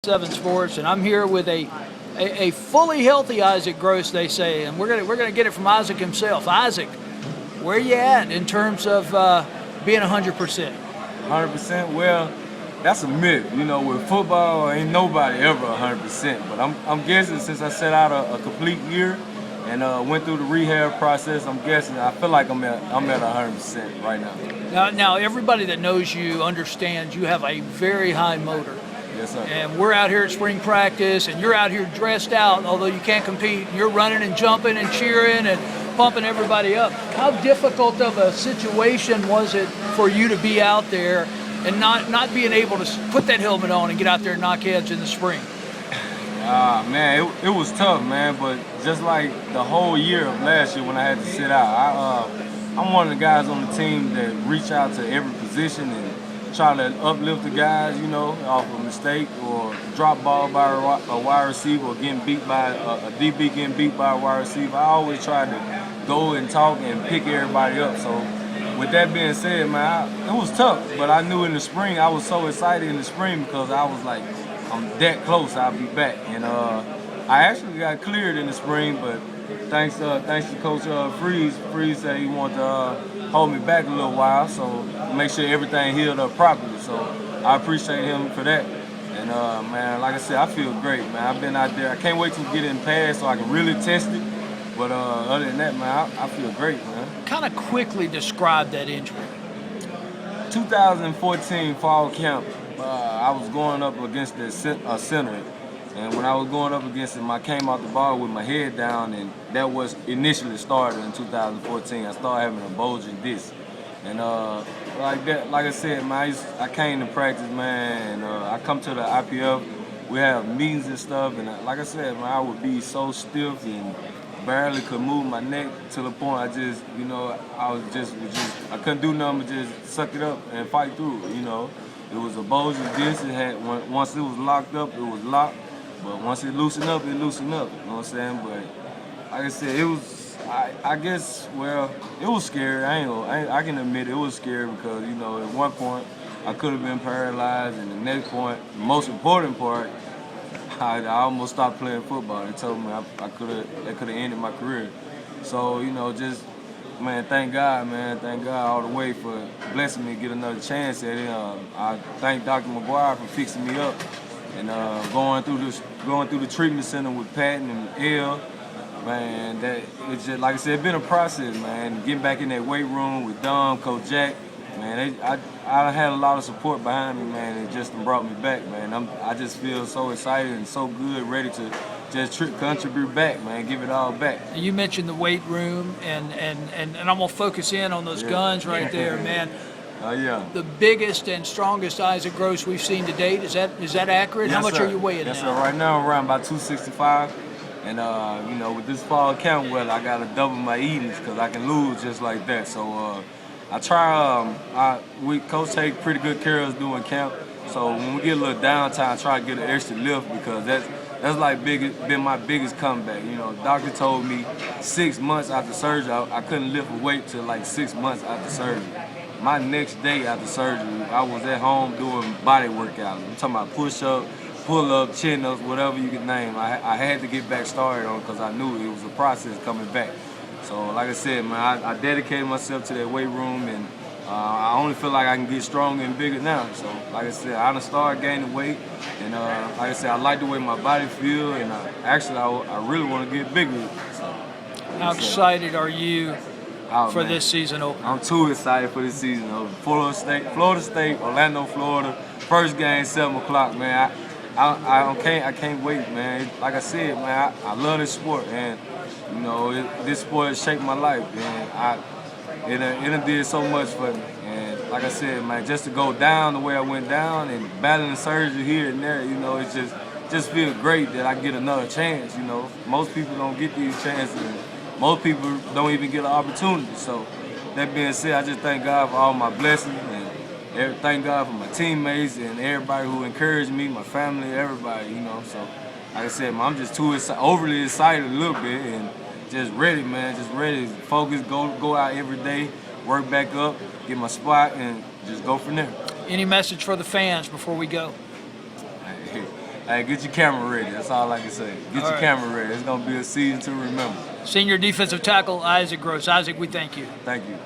7 Sports, and I'm here with a fully healthy Issac Gross, they say, and we're gonna get it from Issac himself. Issac, where you at in terms of being 100%? 100%. Well, that's a myth. You know, with football, ain't nobody ever 100%. But I'm guessing since I set out a complete year and went through the rehab process, I'm guessing I feel like I'm at 100% right now. Now, everybody that knows you understands you have a very high motor. Yes, sir. And we're out here at spring practice, and you're out here dressed out, although you can't compete. You're running and jumping and cheering and pumping everybody up. How difficult of a situation was it for you to be out there and not being able to put that helmet on and get out there and knock heads in the spring? Man, it was tough, man. But just like the whole year of last year when I had to sit out, I'm one of the guys on the team that reach out to every position and try to uplift the guys, you know, off a mistake or drop ball by a wide receiver or getting beat by a DB getting beat by a wide receiver. I always try to go and talk and pick everybody up. So with that being said, man, it was tough. But I knew in the spring, I was so excited in the spring because I was like, I'm that close, I'll be back. And I actually got cleared in the spring, but thanks to Coach Freeze. Freeze said he wanted to hold me back a little while, so make sure everything healed up properly. So I appreciate him for that. And man, like I said, I feel great, man. I've been out there. I can't wait to get in pass so I can really test it. But other than that, man, I feel great, man. Kind of quickly describe that injury. 2014 fall camp, I was going up against a center. And when I was going up against him, I came out the ball with my head down, and that was initially started in 2014. I started having a bulging disc. And like that, like I said, man, I came to practice, man, and I come to the IPF. We have meetings and stuff, and like I said, man, I would be so stiff and barely could move my neck to the point I just, you know, I couldn't do nothing but just suck it up and fight through it, you know. It was a bulging disc. Once it was locked up, it was locked. But once it loosened up, it loosened up. You know what I'm saying? But like I said, it was. I guess. Well, it was scary. I can admit it was scary because you know at one point I could have been paralyzed, and the next point, the most important part, I almost stopped playing football. They told me that could have ended my career. So you know, just man, thank God, man, thank God all the way for blessing me to get another chance at it. I thank Dr. McGuire for fixing me up. And going through the treatment center with Patton and Elle, man, that it's just like I said, it's been a process, man. Getting back in that weight room with Dom, Coach Jack, man, I had a lot of support behind me, man. It just brought me back, man. I just feel so excited and so good, ready to just contribute back, man, give it all back. You mentioned the weight room, and I'm gonna focus in on those guns right there, man. Yeah. The biggest and strongest Issac Gross we've seen to date. Is that accurate? Yes, How much sir. are you weighing yes, now? Sir. Right now I'm around about 265. And, you know, with this fall camp, well, I got to double my eatings because I can lose just like that. So I try, Coach take pretty good care of us doing camp. So when we get a little downtime, I try to get an extra lift because that's like been my biggest comeback. You know, the doctor told me 6 months after surgery, I couldn't lift a weight till like 6 months after surgery. My next day after surgery, I was at home doing body workouts. I'm talking about push-up, pull-up, chin-ups, whatever you could name. I had to get back started on because I knew it was a process coming back. So like I said, man, I dedicated myself to that weight room, and I only feel like I can get stronger and bigger now. So like I said, I done started gaining weight, and like I said, I like the way my body feels, and I really want to get bigger. So, How excited are you for this season opener? I'm too excited for this season opener. Florida State, Orlando, Florida. First game, 7 o'clock, man. I can't wait, man. Like I said, man, I love this sport, and you know, this sport has shaped my life, and it did so much for me. And like I said, man, just to go down the way I went down and battling surgery here and there, you know, it just feels great that I get another chance. You know, most people don't get these chances. Most people don't even get an opportunity. So that being said, I just thank God for all my blessings, and thank God for my teammates and everybody who encouraged me, my family, everybody, you know. So like I said, man, I'm just overly excited a little bit and just ready, man, just ready to focus, go out every day, work back up, get my spot, and just go from there. Any message for the fans before we go? Hey, get your camera ready. That's all I can say. Get All your right. camera ready. It's gonna be a season to remember. Senior defensive tackle Issac Gross. Isaac, we thank you. Thank you.